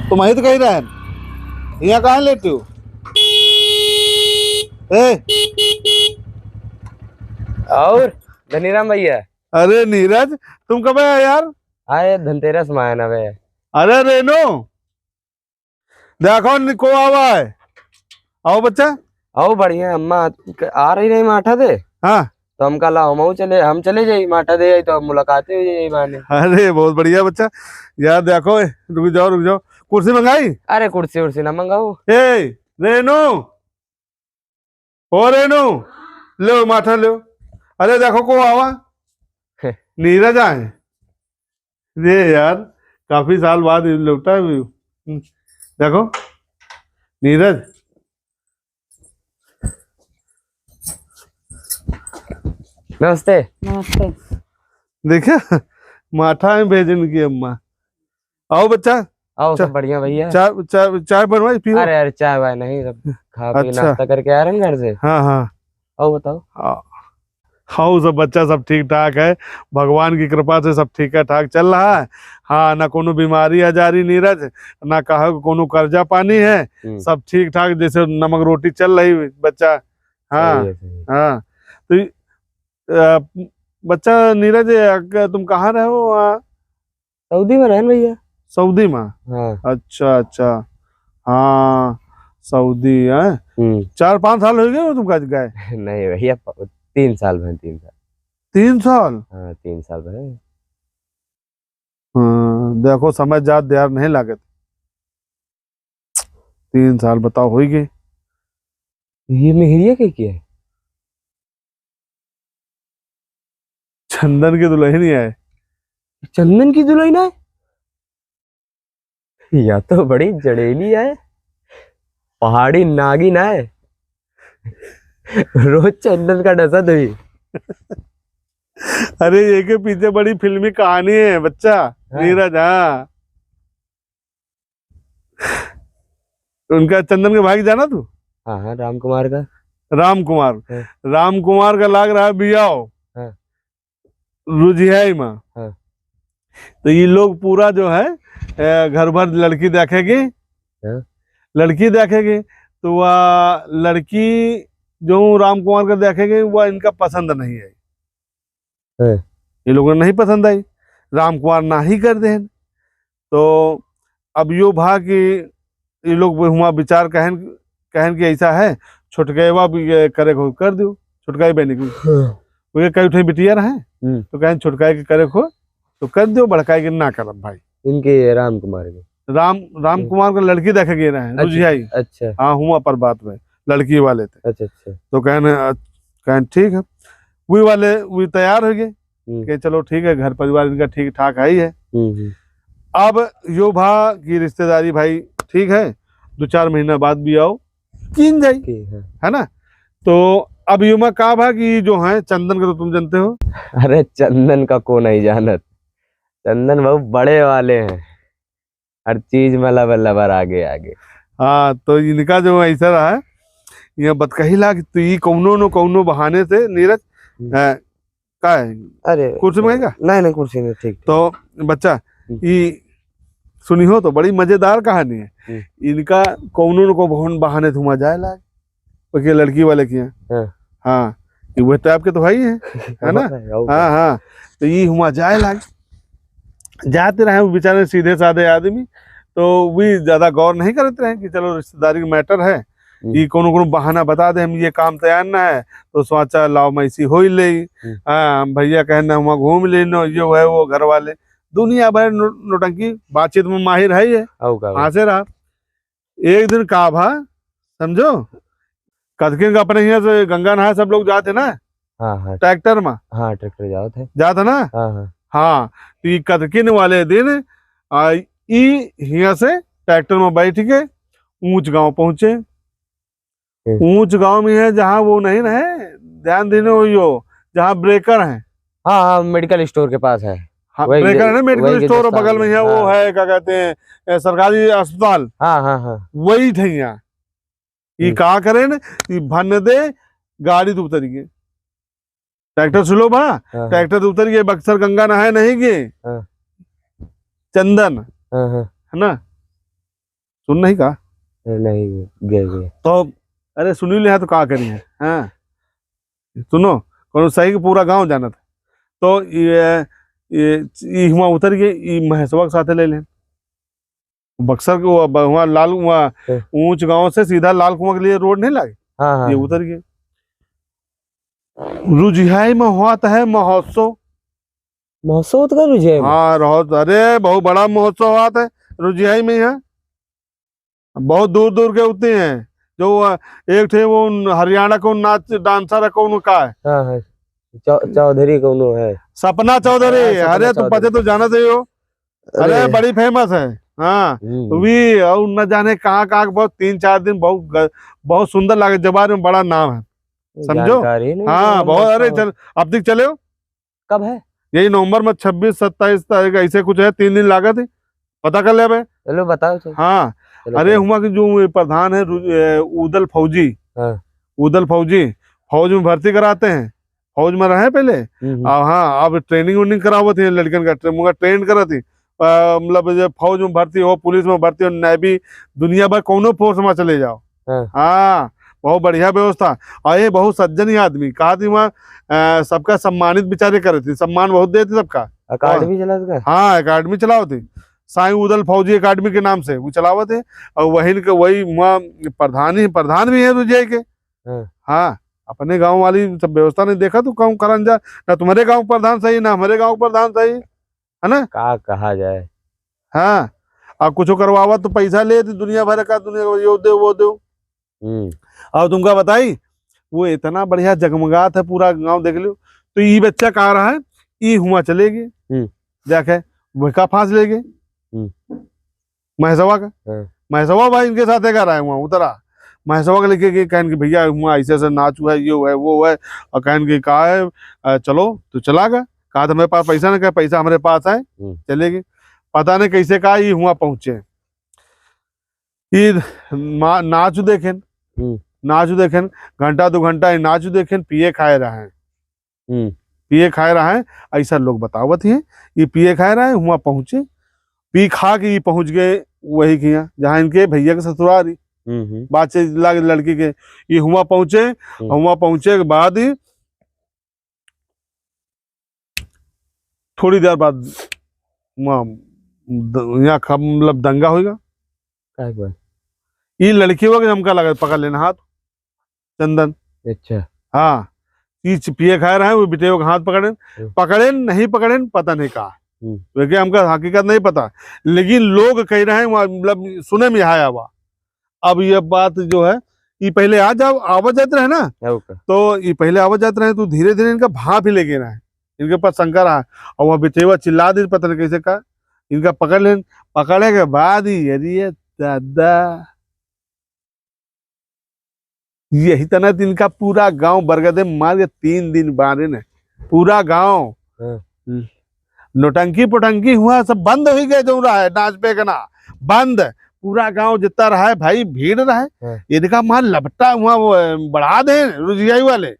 तुम वहीं तो कहीं रहे, यहाँ कहाँ लेटे हो? ए, और धनीराम भैया। अरे नीरज, तुम कब आया यार? आए धनतेरस में आया ना वे। अरे रेनो, देखो निको आवा है। आओ बच्चा। आओ बढ़िया अम्मा आ रही नहीं माठा दे। हाँ, तो हम कल आओ हम चले जाई माठा दे तो मुलाकात हो जाई माने। अरे बहुत बढ़िया बच्चा। यार देखो, रुक जाओ रुक जाओ, कुर्सी मंगाई? अरे कुर्सी उर्सी ना मंगाओ। ए रेनो, ओ रेनो, लो माथा लो। अरे देखो को आवा, नीरज आए। ये यार काफी साल बाद लौटा है भी। देखो नीरज, नमस्ते। नमस्ते। देखा माठा में भेजन की अम्मा। आओ बच्चा। आओ सब बढ़िया भैया। चाय चाय चाय बनवाई पियो। अरे अरे चाय वाय नहीं, सब खा पी अच्छा। नाश्ता करके आ रहे हैं घर से। हाँ हाँ आओ बताओ। हाँ, सब बच्चा सब ठीक ठाक है, भगवान की कृपा से सब ठीक है ठाक चल रहा है। हाँ, ना कोनो बीमारी आजारी नीरज, ना कहा कोनो कर्जा पानी है, सब ठीक ठाक जैसे नमक रोटी चल रही बच्चा। हाँ सही है। हाँ। तो बच्चा नीरज, तुम कहाँ रहे हो? सऊदी में रहन भैया। सऊदी में? हाँ। अच्छा अच्छा। हाँ सऊदी है। 4-5 साल हो गए तुम गए? नहीं भैया 3 साल में 3 साल। 3 साल? हाँ 3 साल में। हाँ, देखो समझ जात देर नहीं लागत। 3 साल बताओ हो गए। ये मेहरिया के क्या है? चंदन की दुल्हन ही है। चंदन की दुल्हन है? या तो बड़ी जड़ेली है, पहाड़ी नागिन है। रोज चंदन का डसत हुई। अरे ये के पीछे बड़ी फिल्मी कहानी है बच्चा। नीरज, हाँ उनका चंदन के भाई जाना तू? हाँ हाँ राम कुमार का। राम कुमार। राम कुमार का लाग रहा है बियाह रुझियाई में। तो ये लोग पूरा जो है घर भर लड़की देखेगी। लड़की देखेगी तो वह लड़की जो राम कुमार का देखेगी वह इनका पसंद नहीं है। ये लोगों ने नहीं पसंद आई, राम कुमार ना ही कर दे। तो अब यो भा कि ये लोग हुआ विचार कहन कहन कि ऐसा है छुटकेवा भी करे को कर दो, छुटकाई बहनी की कई उठे बिटिया रहे तो कहें छुटकाई के करे को तो कर दो, भड़काई के ना करब भाई। इनके राम कुमार के राम कुमार का लड़की देखे गए रहे रुझियाई। अच्छा। हाँ हुआ पर बात में लड़की वाले थे। अच्छा अच्छा। तो कहने ठीक है, वो तैयार हो गए कि चलो ठीक है, घर परिवार इनका ठीक ठाक है ही है। अब यो भा की रिश्तेदारी भाई ठीक है, 2-4 महीना बाद भी आओ कीन जाई है ना। तो अब युमा का भा कि जो है चंदन का तो तुम जानते हो। अरे चंदन का को नहीं जानत, चंदन बहुत बड़े वाले हैं, हर चीज में लबर आगे आगे। हाँ, तो इनका जो ऐसा रहा है यह बतकही ला तो ये कौनो न कौनो बहाने से नीरज का है। अरे कुर्सी मंगेगा? नहीं कुर्सी नहीं, ठीक। तो बच्चा ये सुनी हो तो बड़ी मजेदार कहानी है। इनका कौनो न को बहाने थुमा जाए लाग लड़की वाले की। हाँ वो टाइप के तो भाई है ना। हाँ हाँ, तो ये हुआ जाए लाग, जाते रहे वो बेचारे सीधे साधे आदमी, तो भी ज्यादा गौर नहीं करते रहे कि चलो रिश्तेदारी का मैटर है, ये कोनो कोनो बहाना बता दे हम ये काम तैयार ना है तो सोचा लाओ मैसी हो ही ले। हाँ भैया कहना हुआ घूम ले नो, ये है वो घर वाले दुनिया भर नोटंकी बातचीत में माहिर है ये। हाँ से रहा एक दिन का भा समझो कदकिन का अपने यहाँ से गंगा नहा सब लोग जाते ना। हाँ ट्रैक्टर में। हाँ ट्रैक्टर जाता ना। हाँ तो ये कदकिन वाले दिन यहाँ से ट्रैक्टर में बैठ के ऊंच गांव पहुंचे। ऊंच गांव में है जहाँ वो नहीं ना है, ध्यान देने हो जहाँ ब्रेकर है। हाँ मेडिकल स्टोर के पास है। हाँ ब्रेकर है ना, मेडिकल स्टोर बगल में है। वो है क्या कहते हैं सरकारी अस्पताल। हाँ वही थे यहाँ। ये कहा करे ना भन दे गाड़ी तो उतर गए, ट्रैक्टर सुलो भा ट्रैक्टर तो उतर गए, बक्सर गंगा नहाए नहीं गए चंदन है ना। सुन नहीं का नहीं गए। तो अरे सुनी ले तो का करिए। हाँ सुनो कोनो सही के पूरा गांव जानत है। तो ये हुआ उतर के ये महेशवा के साथे ले लें बक्सर के वहाँ लाल वहाँ ऊंच गांव से सीधा लाल कुआं के लिए रोड नहीं लागे। हाँ हाँ ये उतर गए रुझियाई में हुआ है महोत्सव। महोत्सव का रुझे। हाँ रहो अरे बहुत बड़ा महोत्सव हुआ है रुझियाई में। यहाँ बहुत दूर दूर के होते हैं जो एक थे वो हरियाणा को नाच डांसर है कौन का है। हाँ हाँ चौधरी कौनो है सपना चौधरी। हाँ, अरे तो पता तो जाना चाहिए हो। अरे बड़ी फेमस है। हाँ भी और न जाने कहाँ कहाँ बहुत 3-4 दिन बहुत सुंदर लगे जबार में बड़ा नाम है समझो। हाँ बहुत। अरे चल अब तक चले हो कब है यही नवंबर में 26-27 तारीख ऐसे कुछ है 3 दिन लागत है पता कर ले। चलो बताओ चलो। हाँ अरे हुआ कि जो प्रधान है उदल फौजी। हाँ। उदल फौजी फौज में भर्ती कराते हैं। फौज में रहे पहले। हाँ अब ट्रेनिंग वेनिंग करावत है लड़कन का ट्रेन करा थी मतलब जब फौज में भर्ती हो पुलिस में भर्ती हो नेवी दुनिया भर कोनो फोर्स में चले जाओ। हाँ बहुत बढ़िया व्यवस्था। और ये बहुत सज्जन ही आदमी कहा थी वहाँ सबका सम्मानित बेचारे करे थे सम्मान बहुत देते सबका। अकादमी चला। हाँ अकादमी चलाओ थे साईं उदल फौजी अकादमी के नाम से वो चलावत है। और वही वहाँ प्रधान भी है रुझे के। हाँ अपने गांव वाली सब व्यवस्था नहीं देखा तू कहूँ करन जा ना तुम्हारे गांव प्रधान सही ना हमारे गांव प्रधान सही है ना का कहा जाए। हाँ अब कुछ करवावा तो पैसा ले दुनिया भर का दुनिया यो दे वो दो। अब तुमका बताई वो इतना बढ़िया जगमगात है पूरा गांव देख लो। तो ये बच्चा कहा रहा है ये हुआ चलेगी जाके वह फांस लेगे महेशवा का। महेशवा भाई इनके साथ कर रहा है वहाँ उतरा महेशवा का लेके कहन के भैया वहाँ ऐसे ऐसे नाच हुआ है ये है वो है। और कहन के कहा है चलो तो चला गया कहा था मेरे पास पैसा ना कहा पैसा हमारे पास है चलेगी। पता नहीं कैसे कहा ये हुआ पहुंचे ये नाच देखें घंटा 2 घंटा नाच देखें पिए खाए रहे हैं। पिए खाए रहा है ऐसा लोग बतावत है। ये पिए खाए रहा है हुआ पहुंचे पी खा के ये पहुंच गए वही किया जहाँ इनके भैया के ससुराल बात से लड़की के ये हुआ पहुंचे के बाद ही थोड़ी देर बाद यहाँ मतलब दंगा होगा। ये लड़की को हमका लगा पकड़ लेना हाथ चंदन। अच्छा हाँ ये पिए खाए रहे वो बेटे को हाथ पकड़े नहीं पकड़े पता नहीं कहा क्योंकि हमका हकीकत नहीं पता लेकिन लोग कह रहे हैं मतलब सुने में आया हुआ। अब ये बात जो है ये पहले आ जाओ आवाज जाते रहे ना तो ये पहले आवाज जाते रहे तो धीरे धीरे इनका भाप ही लेके रहे इनके पास शंका रहा और वह बेटेवा चिल्ला दी पता नहीं कैसे कहा इनका पकड़े के बाद ही अरे दादा यही तना इनका पूरा गांव बरगदे मार के 3 दिन बारे ने पूरा गांव नोटंकी पोटंकी हुआ सब बंद हो गए जो रहा है नाच पे ना बंद पूरा गांव जितना रहा है भाई भीड़ रहा है। इनका मार लपटा हुआ वो बढ़ा दे रुझियाई वाले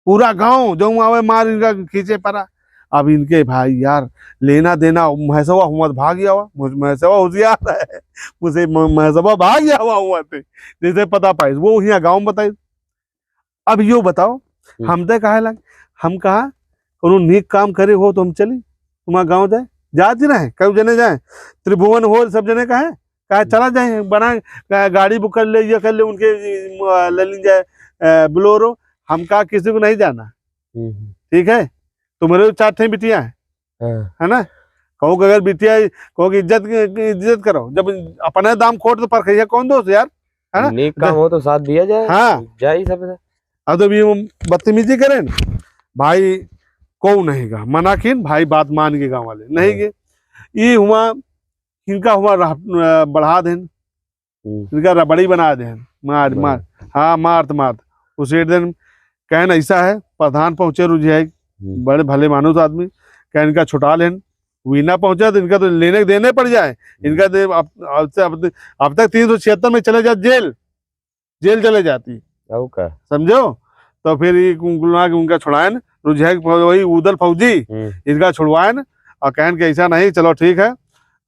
पूरा गांव जो आवे मार इनका खींचे पड़ा। अब इनके भाई यार लेना देना महेशवा हुआ भाग गया हुआ महेशवा होशियार है मुझे महेशवा भाग गया हुआ थे जैसे पता पाई वो यहाँ गाँव में बताई। अब यो बताओ हम तो कहा लग हम कहा नेक काम करे हो तो हम चली तुम्हारा गाँव जाए जाती रहे कई जने जाए त्रिभुवन हो सब जने कहा चला जाए बना गाड़ी बुक कर ले ये कर ले उनके ले ली जाए बोलोरो। हम कहा किसी को नहीं जाना ठीक है तुम्हारे 4 ठे बिटिया है ना कहो अगर बिटिया कहो कि इज्जत करो जब अपना दाम खोट तो परखैया कौन दोस्त यार है ना नेक काम हो तो साथ दिया जाए। हाँ जाए सब अब तो भी बदतमीजी करें भाई को नहीं गा मना खिन भाई बात मान के गाँव वाले नहीं गे ये हुआ इनका हुआ बढ़ा देन इनका रबड़ी बना देन मार हाँ मार उस दिन कहन ऐसा है प्रधान पहुंचे रुझियाई बड़े भले मानुस आदमी क्या इनका छुटा लेन वीना पहुंचा तो इनका तो लेने देने पड़ जाए इनका अब तक 376 में चले जाए जेल चले जाती समझो। तो फिर उनका छुड़ाए रुझियाई वही उदल फौजी इनका छुड़वाए और कहन के ऐसा नहीं चलो ठीक है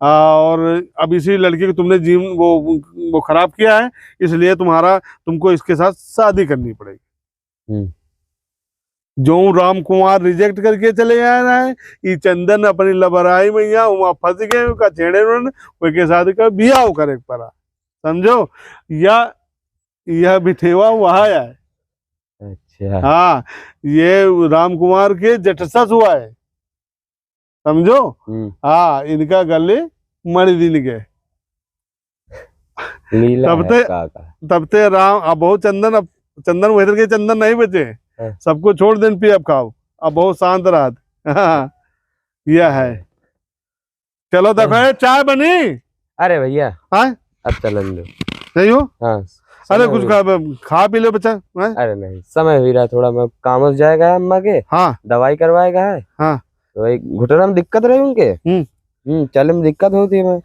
और अब इसी लड़की को तुमने जीवन वो खराब किया है, इसलिए तुमको इसके साथ शादी करनी पड़ेगी। जो राम कुमार रिजेक्ट करके चले आ रहा है, ये चंदन अपनी लबराई में यहाँ वहां फंस गए का छेड़े के साथ का बियाह करे पड़ा, समझो। या यह बिठेवा वहां है। अच्छा। हाँ, ये राम कुमार के जटसस हुआ है, समझो। हाँ, इनका गले मर दिन के लीला है काका। तब ते राम अब बहुत चंदन वेदर के चंदन नहीं बचे, सबको छोड़ देन पी अब खाओ, अब बहुत शांत रात। हाँ, यह है। चलो देखो चाय बनी। अरे भैया हाँ, अब चलन दो। नहीं हो? हाँ, अरे कुछ खा पी लो बच्चा। अरे नहीं, समय हुई रहा थोड़ा, मैं काम से जाएगा अम्मा के। हाँ, दवाई करवाएगा है। हाँ, तो एक घुटना में दिक्कत रही उनके। चलने में दिक्कत होती है। मैं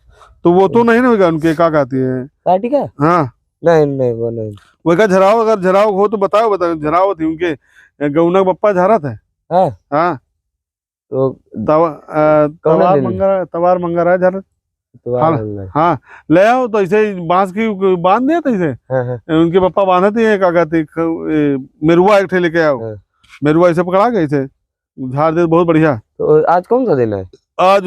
तो वो तो नहीं होगा उनके, क्या कहती है ठीक है। हाँ, नहीं वो नहीं। वो का झराव, अगर झराव हो तो बताओ झराव थी उनके गौनक बप्पा झरा था। हाँ हाँ, तो तवार मंगरा झरा। हाँ, ले आओ तो ऐसे बांस की बांध दिया था इसे। उनके पप्पा बांधे थे, क्या कहते मेरुआ एक ठे लेके आओ। मेरुआ ऐसे पकड़ा गए थे, झाड़ दे बहुत बढ़िया। तो आज कौन सा दिन है? आज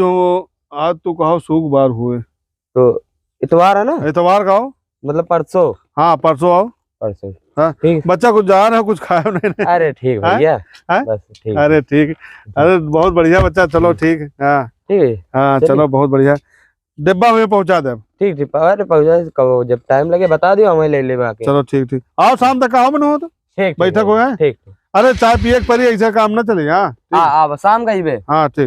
तो कहो शुभ बार हुए, तो इतवार है ना? इतवार का हो, मतलब परसों। हाँ, परसों आओ। परसों। हाँ, बच्चा कुछ जा रहा है, कुछ खाया नहीं? अरे ठीक भैया, बस ठीक। अरे ठीक, अरे बहुत बढ़िया बच्चा, चलो ठीक है। हाँ ठीक है। हाँ चलो बहुत बढ़िया, डिब्बा में पहुंचा दे। ठीक ठीक, अरे पहुंचा, जब टाइम लगे बता दियो, हमें ले ले आके। चलो ठीक ठीक, आओ शाम तक आओ, मन हो तो ठीक, बैठक हो। ठीक, अरे चाय पिए पर ऐसा काम ना चलेगा। हाँ, शाम का ही। हाँ ठीक।